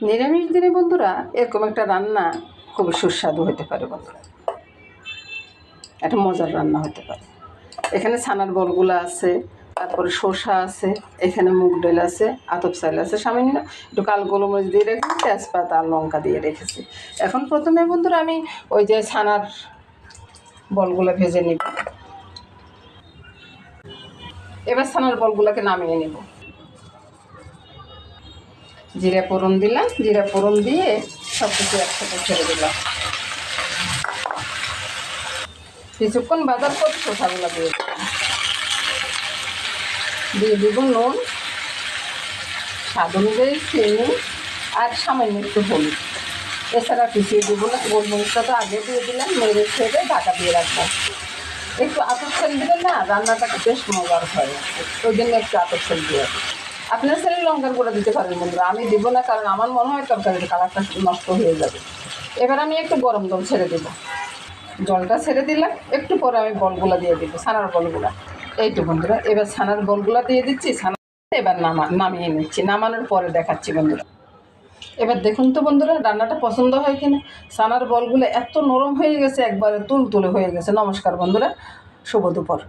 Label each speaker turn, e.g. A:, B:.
A: নিরামিষ দিনে বন্ধুরা এরকম একটা রান্না খুব সুস্বাদু হতে পারে বন্ধুরা, একটা মজার রান্না হতে পারে। এখানে ছানার বলগুলো আছে, তারপরে শসা আছে, এখানে মুগ ডাল আছে, আতপ চাল আছে, সামান্য একটু কাল গোলমরিচ দিয়ে রেখেছি, তেজপাতা আর লঙ্কা দিয়ে রেখেছি। এখন প্রথমে বন্ধুরা আমি ওই যে ছানার বলগুলো ভেজে নিব। এবার ছানার বলগুলোকে নামিয়ে নিব। জিরা ফোড়ন দিলাম, জিরা ফোড়ন দিয়ে সব কিছু একসাথে ছেড়ে দিলাম। কিছুক্ষণ বাজার পর শসাগুলো দিয়ে দিলাম, দিয়ে দিব নুন, স্বাদ অনুযায়ী চিনি আর সামান্য একটু হলুদ। এছাড়া পিছিয়ে দিব না, গোলমরিচটা তো আগে দিয়ে দিলাম, মেরে ছেড়ে ঢাকা দিয়ে রাখবো। একটু আতপ চাল দিলে না রান্নাটা বেশ মজার হয়, ওই জন্য একটু আতপ চাল দিয়ে আপনার ছেলে লঙ্কার গুঁড়ো দিতে পারেন বন্ধুরা, আমি দিব না, কারণ আমার মনে হয় তরকারির কালারটা নষ্ট হয়ে যাবে। এবার আমি একটু গরম জল ছেড়ে দেবো, জলটা ছেড়ে দিলাম, একটু পরে আমি বলগুলো দিয়ে দিব, ছানার বলগুলো। এইটু বন্ধুরা, এবার ছানার বলগুলো দিয়ে দিচ্ছি, ছানা এবার নামিয়ে নিচ্ছি, নামানোর পরে দেখাচ্ছি বন্ধুরা। এবার দেখুন তো বন্ধুরা রান্নাটা পছন্দ হয় কিনা। ছানার বলগুলো এত নরম হয়ে গেছে, একবারে তুলতুলে হয়ে গেছে। নমস্কার বন্ধুরা, শুভ দুপুর।